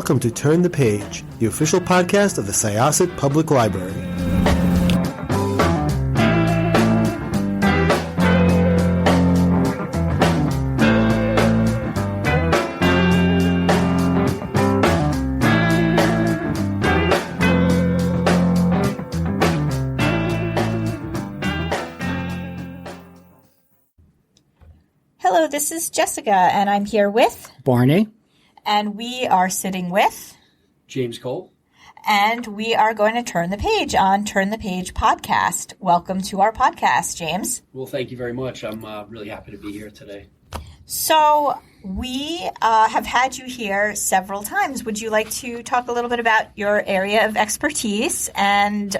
welcome to Turn the Page, the official podcast of the Syosset Public Library. Hello, this is Jessica, and I'm here with Barney. And we are sitting with James Coll. And we are going to turn the page on Turn the Page podcast. Welcome to our podcast, James. Well, thank you very much. I'm really happy to be here today. So we have had you here several times. Would you like to talk a little bit about your area of expertise and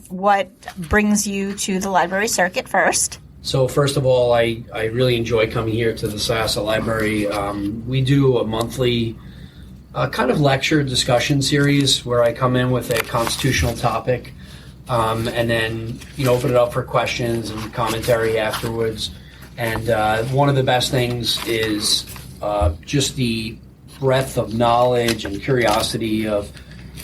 what brings you to the library circuit first? So first of all, I really enjoy coming here to the Syosset Library. We do a monthly kind of lecture discussion series where I come in with a constitutional topic and then open it up for questions and commentary afterwards. And one of the best things is just the breadth of knowledge and curiosity of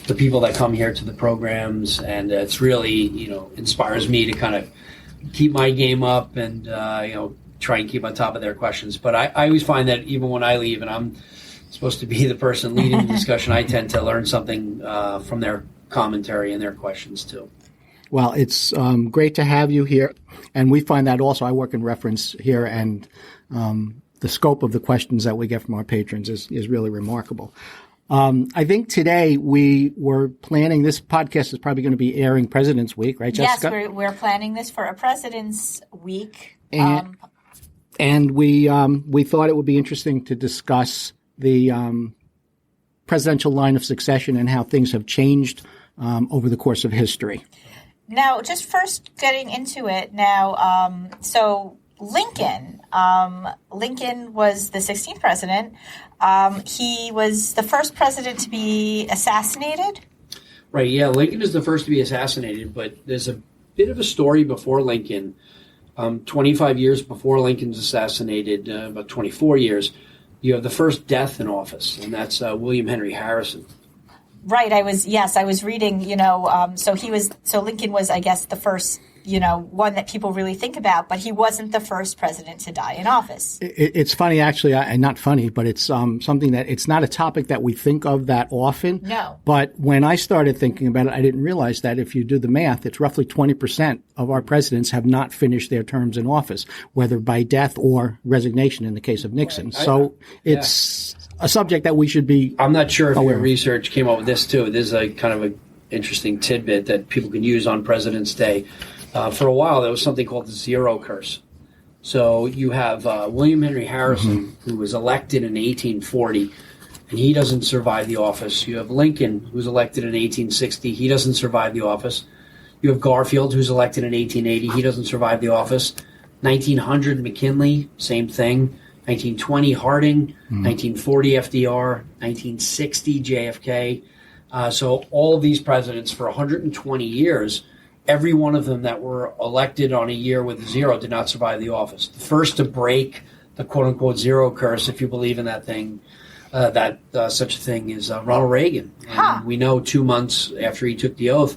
the people that come here to the programs. And it's really, inspires me to kind of keep my game up and try and keep on top of their questions. But I always find that even when I leave and I'm supposed to be the person leading the discussion, I tend to learn something from their commentary and their questions too. Well, it's great to have you here, and we find that also. I work in reference here, and the scope of the questions that we get from our patrons is really remarkable. I think today we were planning, this podcast is probably going to be airing President's Week, right, Jessica? Yes, we're planning this for a President's Week. And we thought it would be interesting to discuss the presidential line of succession and how things have changed over the course of history. Now, just first getting into it now, so Lincoln was the 16th president. He was the first president to be assassinated. Right, yeah, Lincoln is the first to be assassinated, but there's a bit of a story before Lincoln. 25 years before Lincoln's assassinated, about 24 years, you have the first death in office, and that's William Henry Harrison. Right, I was reading, so Lincoln was, I guess, the first, one that people really think about, but he wasn't the first president to die in office. It's funny, actually, and not funny, but it's something that it's not a topic that we think of that often. No. But when I started thinking about it, I didn't realize that if you do the math, it's roughly 20% of our presidents have not finished their terms in office, whether by death or resignation in the case of Nixon. Right. So it's a subject that we should be I'm not sure if aware your of. research came up with this too. This is a kind of an interesting tidbit that people can use on President's Day. For a while, there was something called the zero curse. So you have William Henry Harrison, who was elected in 1840, and he doesn't survive the office. You have Lincoln, who's elected in 1860. He doesn't survive the office. You have Garfield, who's elected in 1880. He doesn't survive the office. 1900, McKinley, same thing. 1920, Harding. 1940, FDR. 1960, JFK. So all of these presidents for 120 years, every one of them that were elected on a year with zero did not survive the office. The first to break the quote-unquote zero curse, if you believe in that thing, such a thing, is Ronald Reagan. And we know 2 months after he took the oath,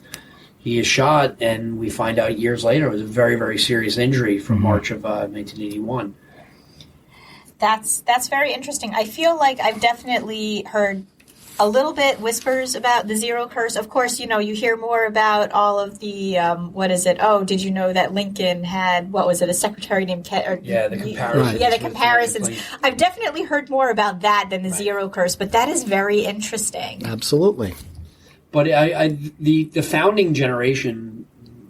he is shot, and we find out years later it was a very, very serious injury from March of 1981. That's very interesting. I feel like I've definitely heard a little bit whispers about the zero curse. Of course, you hear more about all of the, what is it? Oh, did you know that Lincoln had, what was it, a secretary named the comparisons. Yeah, the comparisons. I've definitely heard more about that than the zero curse, but that is very interesting. Absolutely. But the founding generation,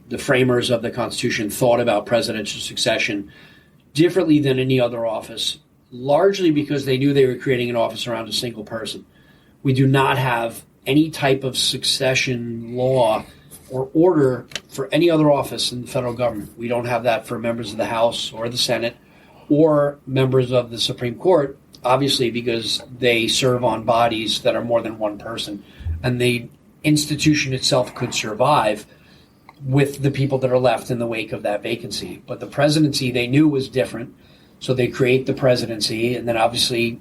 the framers of the Constitution, thought about presidential succession differently than any other office, largely because they knew they were creating an office around a single person. We do not have any type of succession law or order for any other office in the federal government. We don't have that for members of the House or the Senate or members of the Supreme Court, obviously because they serve on bodies that are more than one person. And the institution itself could survive with the people that are left in the wake of that vacancy. But the presidency they knew was different, so they create the presidency, and then obviously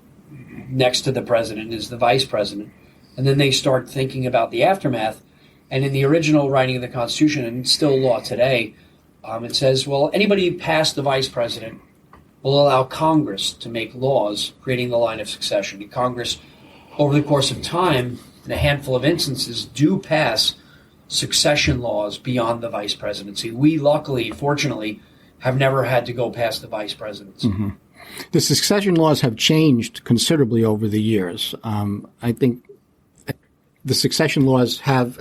next to the president is the vice president. and then they start thinking about the aftermath. And in the original writing of the Constitution, and still law today, it says, well, anybody past the vice president will allow Congress to make laws creating the line of succession. And Congress, over the course of time, in a handful of instances, do pass succession laws beyond the vice presidency. We luckily, fortunately, have never had to go past the vice presidency. Mm-hmm. The succession laws have changed considerably over the years. I think the succession laws have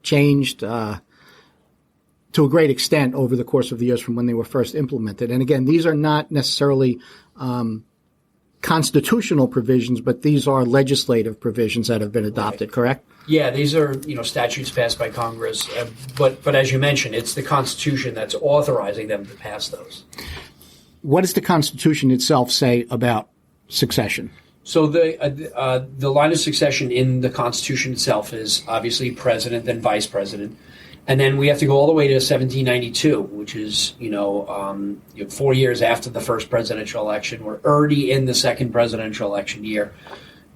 changed to a great extent over the course of the years from when they were first implemented. And again, these are not necessarily constitutional provisions, but these are legislative provisions that have been adopted, correct? Yeah, these are statutes passed by Congress, but as you mentioned, it's the Constitution that's authorizing them to pass those. What does the Constitution itself say about succession? So the line of succession in the Constitution itself is obviously president, then vice president. And then we have to go all the way to 1792, which is, 4 years after the first presidential election. We're already in the second presidential election year.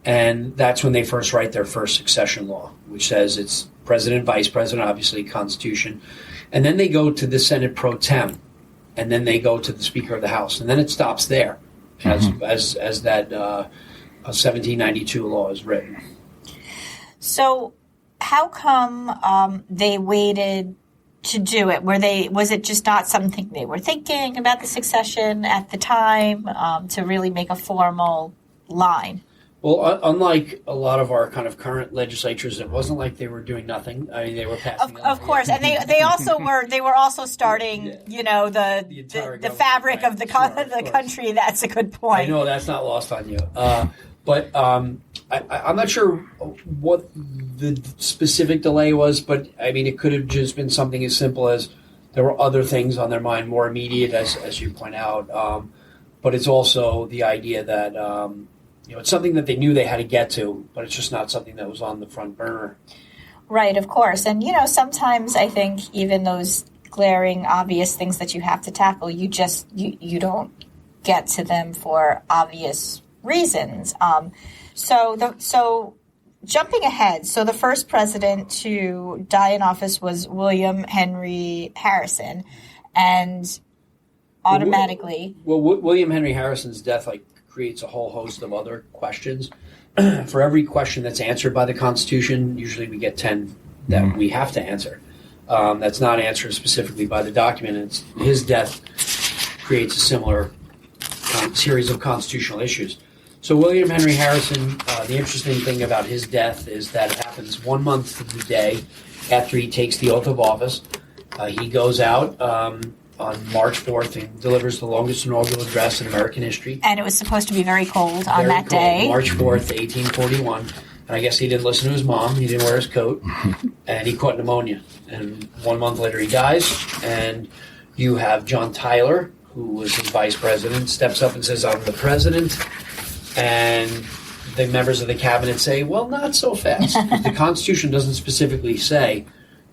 And that's when they first write their first succession law, which says it's president, vice president, obviously Constitution. And then they go to the Senate pro tem. And then they go to the Speaker of the House. And then it stops there as that 1792 law is written. So how come they waited to do it? Was it just not something they were thinking about the succession at the time to really make a formal line? Well, unlike a lot of our kind of current legislatures, it wasn't like they were doing nothing. I mean, they were passing. Of course, and they also were. They were also starting. The fabric of the country. That's a good point. I know that's not lost on you. But I'm not sure what the specific delay was, but I mean, it could have just been something as simple as there were other things on their mind, more immediate, as you point out. But it's also the idea that it's something that they knew they had to get to, but it's just not something that was on the front burner. Right, of course. And, sometimes I think even those glaring, obvious things that you have to tackle, you don't get to them for obvious reasons. So jumping ahead, so the first president to die in office was William Henry Harrison, and automatically... Well, William Henry Harrison's death, creates a whole host of other questions. For every question that's answered by the Constitution, usually we get 10 that we have to answer. That's not answered specifically by the document. His death creates a similar series of constitutional issues. So William Henry Harrison, the interesting thing about his death is that it happens 1 month to the day after he takes the oath of office. He goes out on March 4th and delivers the longest inaugural address in American history. And it was supposed to be very cold on that day. March 4th, 1841. And I guess he didn't listen to his mom. He didn't wear his coat. And he caught pneumonia. And 1 month later he dies. And you have John Tyler, who was his vice president, steps up and says, "I'm the president." And the members of the cabinet say, "Well, not so fast." The Constitution doesn't specifically say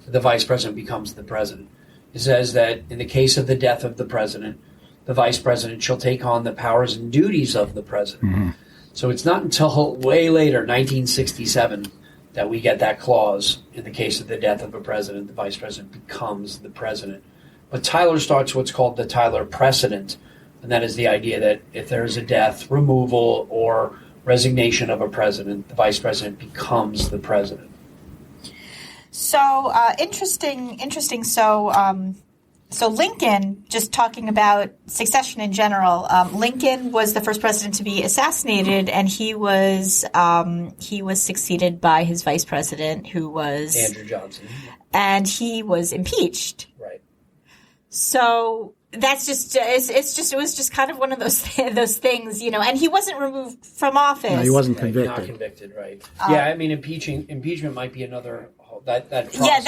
the vice president becomes the president. It says that in the case of the death of the president, the vice president shall take on the powers and duties of the president. Mm-hmm. So it's not until way later, 1967, that we get that clause. In the case of the death of a president, the vice president becomes the president. But Tyler starts what's called the Tyler precedent, and that is the idea that if there is a death, removal, or resignation of a president, the vice president becomes the president. So interesting. So Lincoln, just talking about succession in general, Lincoln was the first president to be assassinated, and he was succeeded by his vice president, who was Andrew Johnson, and he was impeached. Right. So that's it was just kind of one of those things, and he wasn't removed from office. No, he wasn't convicted. convicted. Not convicted, right? Yeah, I mean, impeachment might be another that process. Yeah,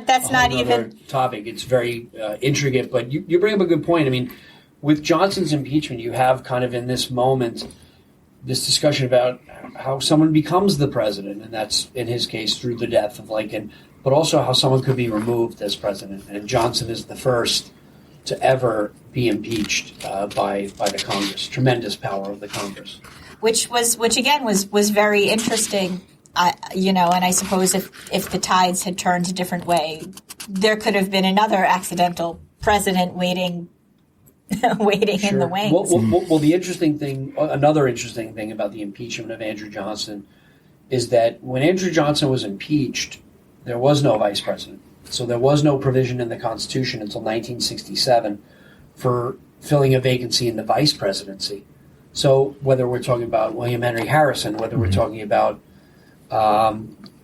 that's not even topic. It's very intricate, but you bring up a good point. I mean, with Johnson's impeachment, you have kind of in this moment this discussion about how someone becomes the president, and that's in his case through the death of Lincoln, but also how someone could be removed as president. And Johnson is the first to ever be impeached by the Congress. Tremendous power of the Congress. Which again was very interesting and I suppose if the tides had turned a different way, there could have been another accidental president waiting in the wings. Well, another interesting thing about the impeachment of Andrew Johnson is that when Andrew Johnson was impeached, there was no vice president. So there was no provision in the Constitution until 1967 for filling a vacancy in the vice presidency. So whether we're talking about William Henry Harrison, whether we're talking about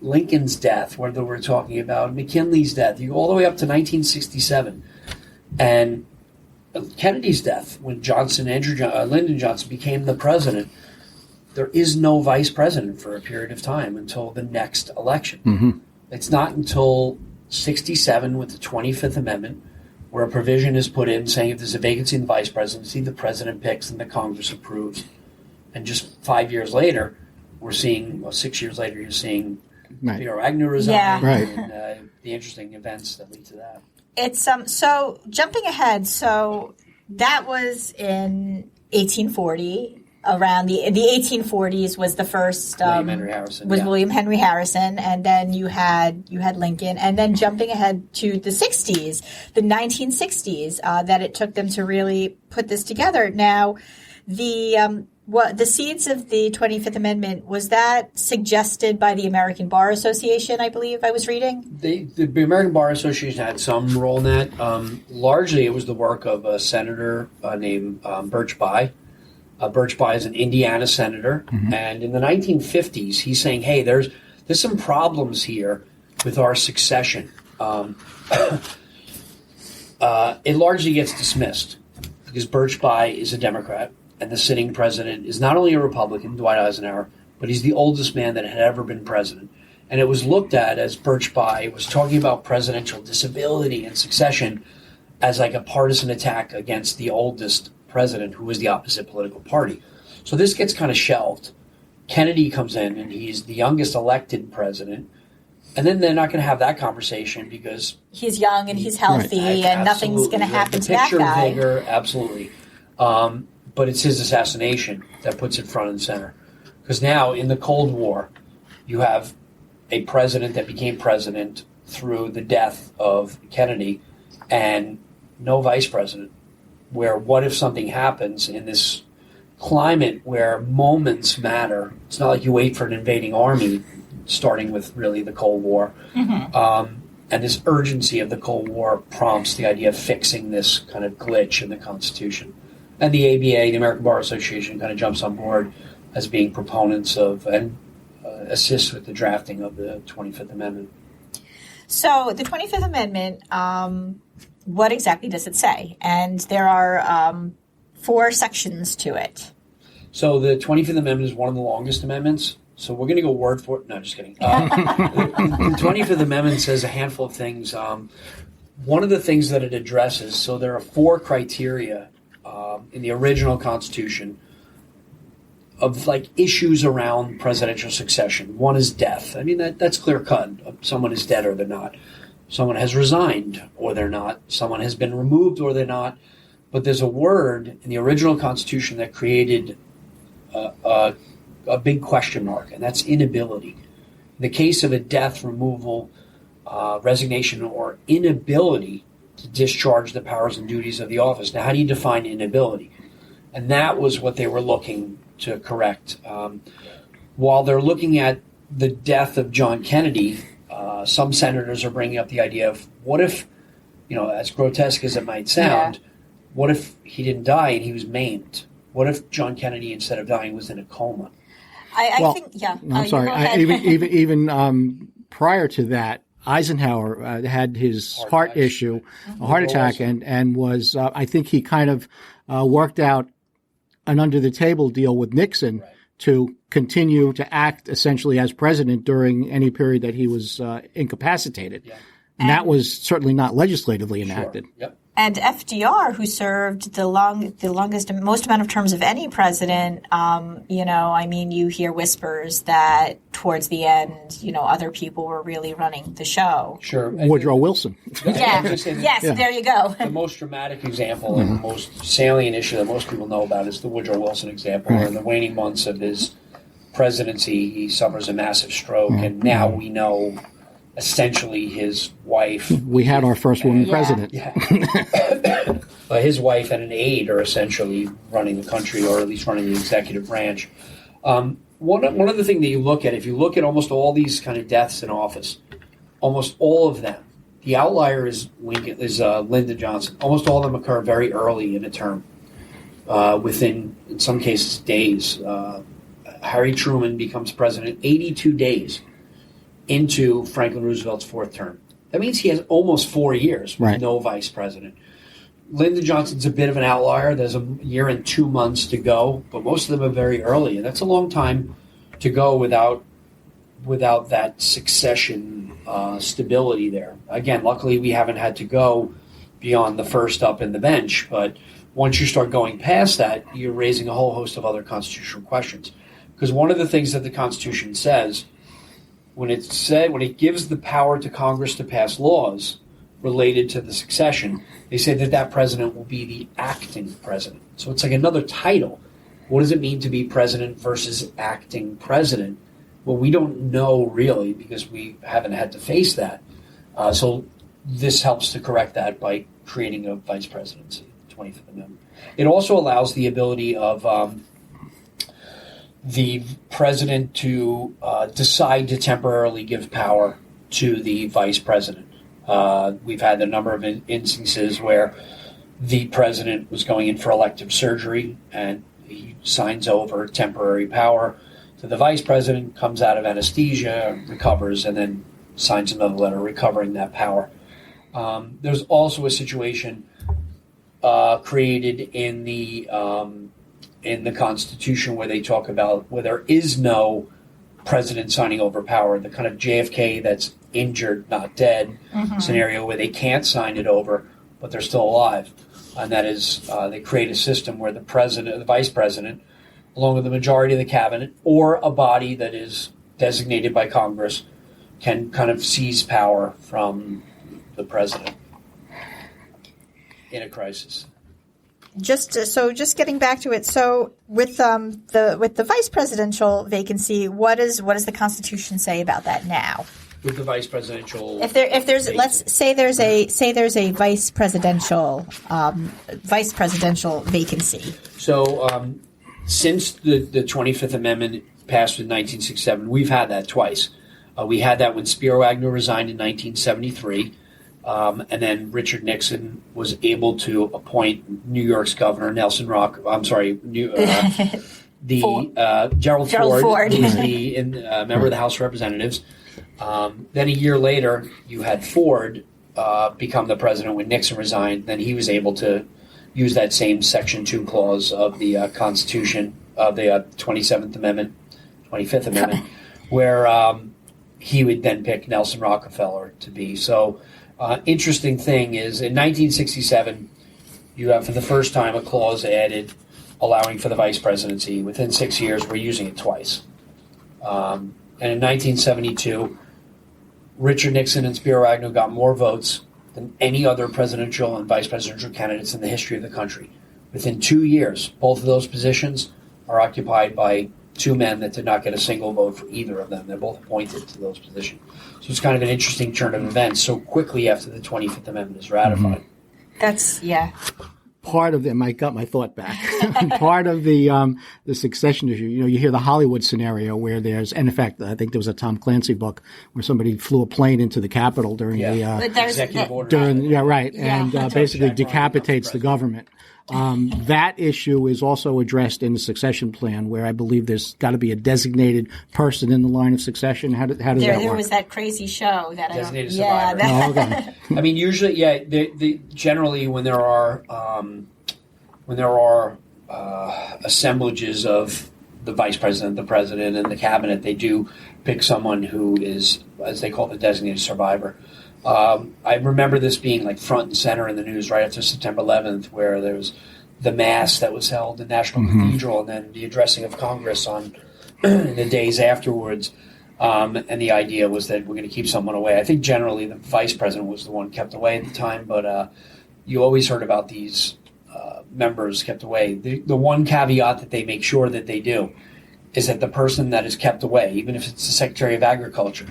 Lincoln's death, whether we're talking about McKinley's death, you go all the way up to 1967. And Kennedy's death, when Lyndon Johnson became the president, there is no vice president for a period of time until the next election. Mm-hmm. It's not until 67 with the 25th Amendment where a provision is put in saying if there's a vacancy in the vice presidency, the president picks and the Congress approves. And just 5 years later, we're seeing, 6 years later, you're seeing Peter Agnew resign and the interesting events that lead to that. It's so jumping ahead. So that was in 1840. Around the 1840s was the first William Henry Harrison, William Henry Harrison, and then you had Lincoln, and then jumping ahead to the 60s, the 1960s, that it took them to really put this together. Now, the seeds of the 25th Amendment, was that suggested by the American Bar Association? I believe I was reading. The American Bar Association had some role in that. Largely, it was the work of a senator named Birch Bayh. Birch Bayh is an Indiana senator, and in the 1950s, he's saying, "Hey, there's some problems here with our succession." It largely gets dismissed because Birch Bayh is a Democrat, and the sitting president is not only a Republican, Dwight Eisenhower, but he's the oldest man that had ever been president. And it was looked at as Birch Bayh was talking about presidential disability and succession as like a partisan attack against the oldest president, who was the opposite political party. So this gets kind of shelved. Kennedy comes in, and he's the youngest elected president. And then they're not going to have that conversation because he's young and he's healthy, and nothing's going to happen to that guy. Vigor, absolutely. But it's his assassination that puts it front and center. Because now, in the Cold War, you have a president that became president through the death of Kennedy and no vice president. Where what if something happens in this climate where moments matter? It's not like you wait for an invading army, starting with really the Cold War. And this urgency of the Cold War prompts the idea of fixing this kind of glitch in the Constitution. And the ABA, the American Bar Association, kind of jumps on board as being proponents of and assists with the drafting of the 25th Amendment. So the 25th Amendment, what exactly does it say? And there are 4 sections to it. So the 25th Amendment is one of the longest amendments. So we're going to go word for it. No, just kidding. The 25th Amendment says a handful of things. One of the things that it addresses, so there are 4 criteria in the original Constitution of like issues around presidential succession. One is death. I mean, that's clear cut. Someone is dead or they're not. Someone has resigned or they're not. Someone has been removed or they're not. But there's a word in the original Constitution that created a big question mark, and that's inability. In the case of a death, removal, resignation, or inability to discharge the powers and duties of the office. Now, how do you define inability? And that was what they were looking to correct. While they're looking at the death of John Kennedy, some senators are bringing up the idea of what if, as grotesque as it might sound, what if he didn't die and he was maimed? What if John Kennedy, instead of dying, was in a coma? I think. I'm sorry. Even prior to that, Eisenhower had his heart issue, a heart attack, and was, I think he kind of worked out an under-the-table deal with Nixon to continue to act essentially as president during any period that he was incapacitated. Yeah. And that was certainly not legislatively enacted. Sure. Yep. And FDR, who served the longest, most amount of terms of any president, you hear whispers that towards the end, other people were really running the show. Sure. Woodrow Wilson. Yes, there you go. The most dramatic example and the most salient issue that most people know about is the Woodrow Wilson example, in the waning months of his presidency, he suffers a massive stroke, and now we know essentially his wife. We had our first woman president. Yeah. His wife and an aide are essentially running the country, or at least running the executive branch. One other thing that you look at, if you look at almost all these kind of deaths in office, almost all of them, the outlier is Lyndon Johnson. Almost all of them occur very early in a term, within, in some cases, days. Harry Truman becomes president 82 days into Franklin Roosevelt's fourth term. That means he has almost 4 years with no vice president. Lyndon Johnson's a bit of an outlier. There's a year and 2 months to go, but most of them are very early, and that's a long time to go without that succession stability there. Again, luckily we haven't had to go beyond the first up in the bench, but once you start going past that, you're raising a whole host of other constitutional questions. Because one of the things that the Constitution says, when it gives the power to Congress to pass laws related to the succession, they say that president will be the acting president. So it's like another title. What does it mean to be president versus acting president? Well, we don't know really, because we haven't had to face that. So this helps to correct that by creating a vice presidency, 25th Amendment. It also allows the ability of the president to decide to temporarily give power to the vice president. We've had a number of instances where the president was going in for elective surgery and he signs over temporary power to the vice president, comes out of anesthesia, recovers, and then signs another letter recovering that power. There's also a situation created in the Constitution where they talk about where there is no president signing over power, the kind of JFK that's injured, not dead scenario where they can't sign it over, but they're still alive. And that is, they create a system where the vice president, along with the majority of the cabinet, or a body that is designated by Congress, can kind of seize power from the president in a crisis. Just getting back to it. So with the vice presidential vacancy, what does the Constitution say about that now? With the vice presidential, if there's vacancy. Let's say there's a vice presidential vacancy. So since the 25th Amendment passed in 1967, we've had that twice. We had that when Spiro Agnew resigned in 1973. And then Richard Nixon was able to appoint New York's governor, Gerald Ford, who was the member of the House of Representatives. Then a year later, you had Ford become the president when Nixon resigned. Then he was able to use that same Section 2 clause of the Constitution, of the 25th Amendment, where he would then pick Nelson Rockefeller to be. So interesting thing is, in 1967, you have for the first time a clause added allowing for the vice presidency. Within 6 years, we're using it twice. And in 1972, Richard Nixon and Spiro Agnew got more votes than any other presidential and vice presidential candidates in the history of the country. Within 2 years, both of those positions are occupied by two men that did not get a single vote for either of them. They're both appointed to those positions. So it's kind of an interesting turn of events so quickly after the 25th Amendment is ratified. That's, yeah. Part of them, I got my thought back. Part of the succession issue, you hear the Hollywood scenario where there's, and in fact, I think there was a Tom Clancy book where somebody flew a plane into the Capitol during the executive order. And basically decapitates the government. That issue is also addressed in the succession plan, where I believe there's got to be a designated person in the line of succession. How does that work? There was that crazy show that designated survivor. Okay. I mean, usually, generally when there are assemblages of the vice president, the president, and the cabinet, they do pick someone who is, as they call it, the designated survivor. I remember this being like front and center in the news right after September 11th, where there was the mass that was held in National Cathedral and then the addressing of Congress on the days afterwards. And the idea was that we're going to keep someone away. I think generally the vice president was the one kept away at the time, but you always heard about these members kept away. The one caveat that they make sure that they do is that the person that is kept away, even if it's the Secretary of Agriculture,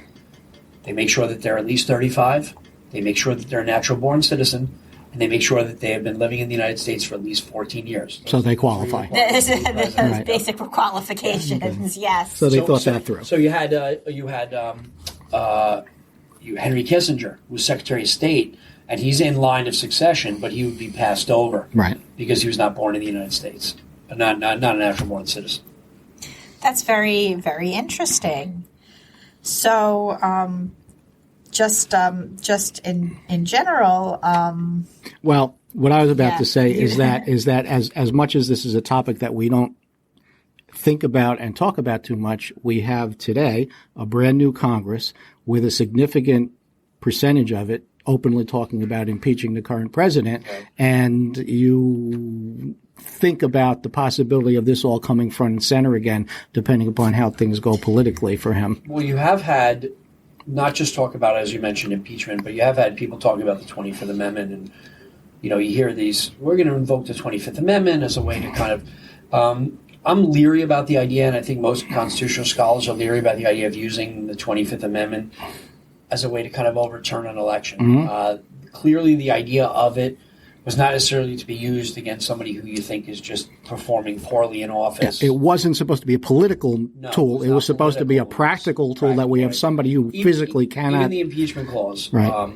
they make sure that they're at least 35, they make sure that they're a natural-born citizen, and they make sure that they have been living in the United States for at least 14 years. So they qualify. Those basic qualifications, yes. So they thought that through. So you had Henry Kissinger, who was Secretary of State, and he's in line of succession, but he would be passed over, right, because he was not born in the United States, not a natural-born citizen. That's very, very interesting. So, just in general. Well, what I was about to say is that as much as this is a topic that we don't think about and talk about too much, we have today a brand new Congress with a significant percentage of it openly talking about impeaching the current president, and you think about the possibility of this all coming front and center again, depending upon how things go politically for him. Well, you have had not just talk about, as you mentioned, impeachment, but you have had people talking about the 25th Amendment, and you hear these, we're going to invoke the 25th Amendment as a way to kind of, I'm leery about the idea, and I think most constitutional scholars are leery about the idea of using the 25th Amendment as a way to kind of overturn an election. Mm-hmm. Clearly, the idea of it was not necessarily to be used against somebody who you think is just performing poorly in office. It wasn't supposed to be a political tool. It was supposed to be a practical tool that we have somebody who physically cannot. Even the Impeachment Clause. Right.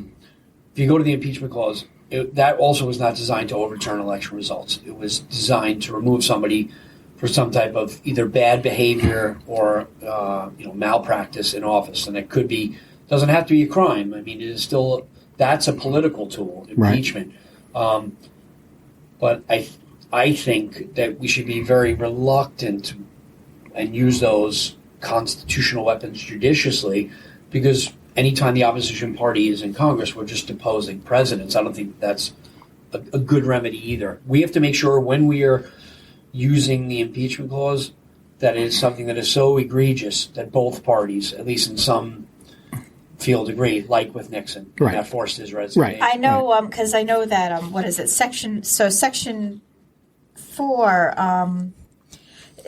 If you go to the Impeachment Clause, that also was not designed to overturn election results. It was designed to remove somebody for some type of either bad behavior or malpractice in office, and it doesn't have to be a crime. I mean, it is still, that's a political tool, impeachment. Right. But I think that we should be very reluctant and use those constitutional weapons judiciously, because anytime the opposition party is in Congress, we're just deposing presidents. I don't think that's a good remedy either. We have to make sure when we are using the impeachment clause that it is something that is so egregious that both parties, at least in some field, agree, like with Nixon. Right. That forced his resignation. Right. I know, because I know that, what is it, Section 4,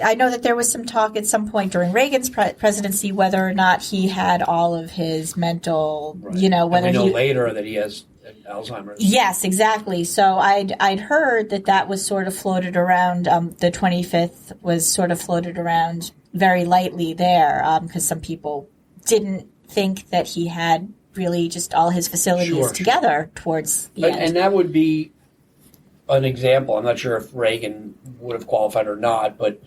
I know that there was some talk at some point during Reagan's presidency whether or not he had all of his mental, whether and we know later that he has Alzheimer's. Yes, exactly. So I'd heard that was sort of floated around, the 25th was sort of floated around very lightly there, because some people didn't think that he had really just all his facilities together towards the end. And that would be an example. I'm not sure if Reagan would have qualified or not, but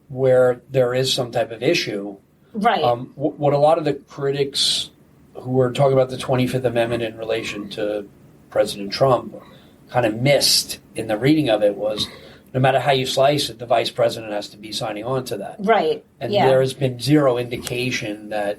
where there is some type of issue. Right. What a lot of the critics who were talking about the 25th Amendment in relation to President Trump kind of missed in the reading of it was, no matter how you slice it, the vice president has to be signing on to that. Right. And there has been zero indication that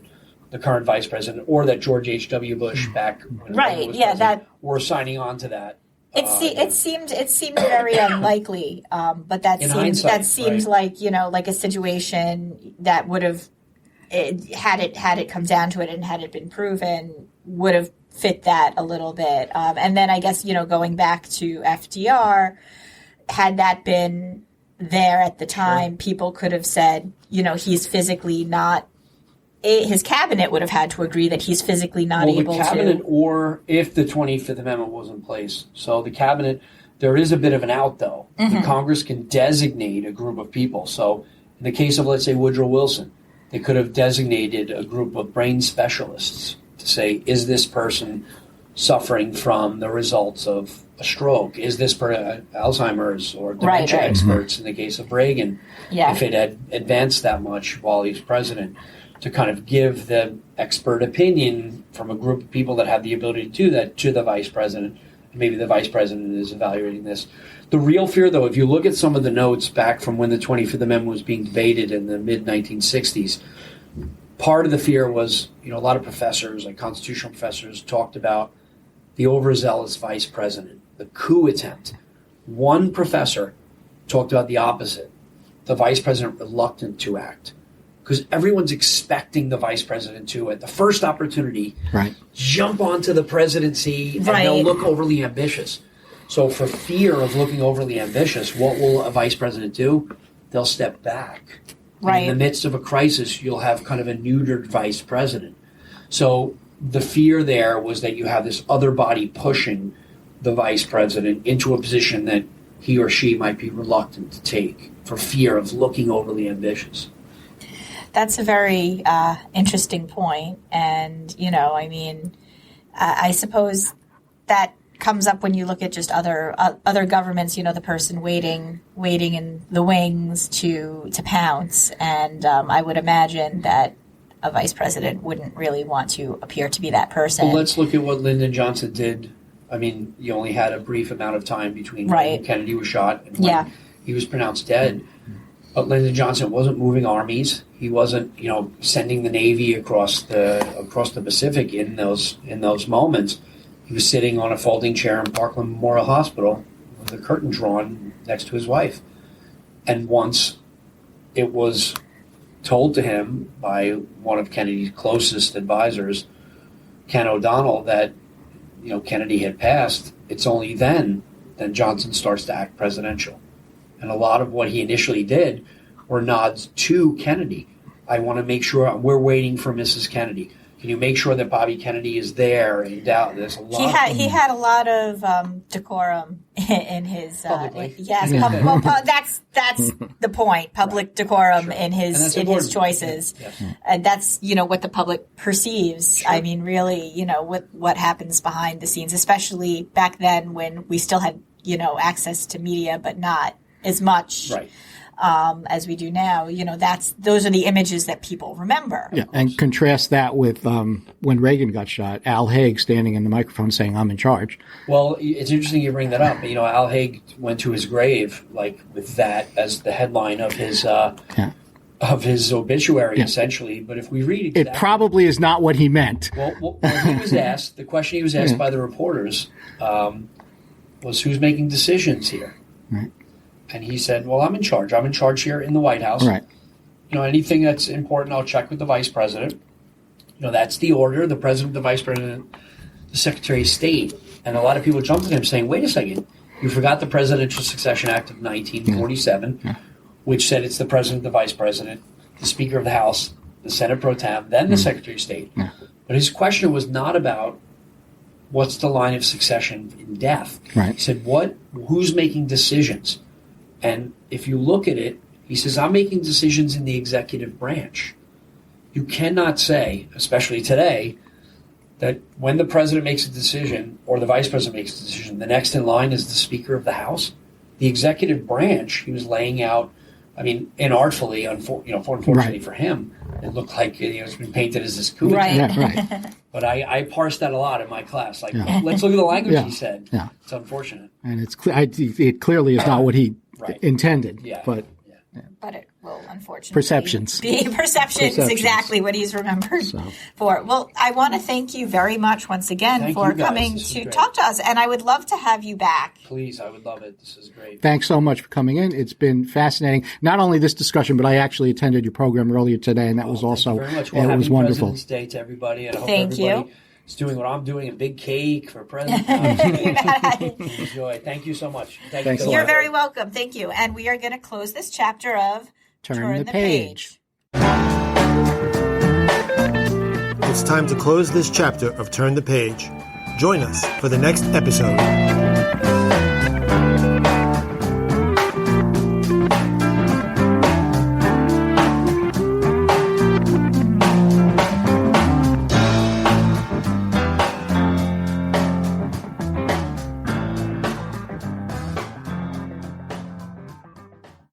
the current vice president or that George H.W. Bush back when he was president were signing on to that. It seemed very unlikely, but that seems like like a situation that would have had it come down to it and had it been proven would have fit that a little bit. And then I guess going back to FDR, had that been there at the time, people could have said he's physically not. His cabinet would have had to agree that he's physically not able to. The cabinet, or if the 25th Amendment was in place. So the cabinet, there is a bit of an out, though. Mm-hmm. The Congress can designate a group of people. So in the case of, let's say, Woodrow Wilson, they could have designated a group of brain specialists to say, is this person suffering from the results of a stroke? Is this Alzheimer's or dementia experts in the case of Reagan, if it had advanced that much while he was president? To kind of give the expert opinion from a group of people that have the ability to do that to the vice president. Maybe the vice president is evaluating this. The real fear, though, if you look at some of the notes back from when the 25th Amendment was being debated in the mid-1960s, part of the fear was, a lot of professors, like constitutional professors, talked about the overzealous vice president, the coup attempt. One professor talked about the opposite, the vice president reluctant to act. Because everyone's expecting the vice president to, at the first opportunity, jump onto the presidency and they'll look overly ambitious. So for fear of looking overly ambitious, what will a vice president do? They'll step back Right. And in the midst of a crisis, you'll have kind of a neutered vice president. So the fear there was that you have this other body pushing the vice president into a position that he or she might be reluctant to take for fear of looking overly ambitious. That's a very interesting point. And, I mean, I suppose that comes up when you look at just other governments, the person waiting in the wings to pounce. And I would imagine that a vice president wouldn't really want to appear to be that person. Well, let's look at what Lyndon Johnson did. I mean, you only had a brief amount of time between when Kennedy was shot and when he was pronounced dead. But Lyndon Johnson wasn't moving armies. He wasn't, sending the Navy across the Pacific in those moments. He was sitting on a folding chair in Parkland Memorial Hospital with a curtain drawn next to his wife. And once it was told to him by one of Kennedy's closest advisors, Ken O'Donnell, that Kennedy had passed, it's only then Johnson starts to act presidential. And a lot of what he initially did were nods to Kennedy. I want to make sure we're waiting for Mrs. Kennedy. Can you make sure that Bobby Kennedy is there? And there's a lot. He had a lot of decorum in his. Publicly. Yes, that's the point. Public decorum in his choices, and that's what the public perceives. Sure. I mean, really, what happens behind the scenes, especially back then when we still had access to media, but not as much. Right. As we do now, those are the images that people remember. Yeah, and contrast that with when Reagan got shot, Al Haig standing in the microphone saying, "I'm in charge." Well, it's interesting you bring that up. Al Haig went to his grave with that as the headline of his obituary, essentially. But if we read it probably is not what he meant. Well, he was asked. The question he was asked by the reporters was, "Who's making decisions here?" Right. And he said, well, I'm in charge. I'm in charge here in the White House. Right. Anything that's important, I'll check with the vice president. That's the order. The president, the vice president, the secretary of state. And a lot of people jumped at him saying, wait a second, you forgot the Presidential Succession Act of 1947, which said it's the president, the vice president, the speaker of the House, the Senate pro tem, then the secretary of state. Yeah. But his question was not about what's the line of succession in death. Right. He said, who's making decisions? And if you look at it, he says, I'm making decisions in the executive branch. You cannot say, especially today, that when the president makes a decision or the vice president makes a decision, the next in line is the Speaker of the House. The executive branch, he was laying out, inartfully, unfortunately for him, it looked like it's been painted as this coup. Right. Yeah, right. But I parsed that a lot in my class. Let's look at the language he said. Yeah. It's unfortunate. And it clearly is not what he intended. Yeah. But it will unfortunately perceptions. Be perceptions, exactly what he's remembered for. Well, I want to thank you very much once again for coming to talk to us, and I would love to have you back. Please, I would love it. This is great. Thanks so much for coming in. It's been fascinating. Not only this discussion, but I actually attended your program earlier today, and that was also very much. Well, it was wonderful. President's Day to everybody, and I hope Thank everybody you. is doing what I'm doing, a big cake for President. Enjoy. Thank you so much. Thanks a lot. You're very welcome. Thank you. And we are going to close this chapter of Turn the Page. It's time to close this chapter of Turn the Page. Join us for the next episode.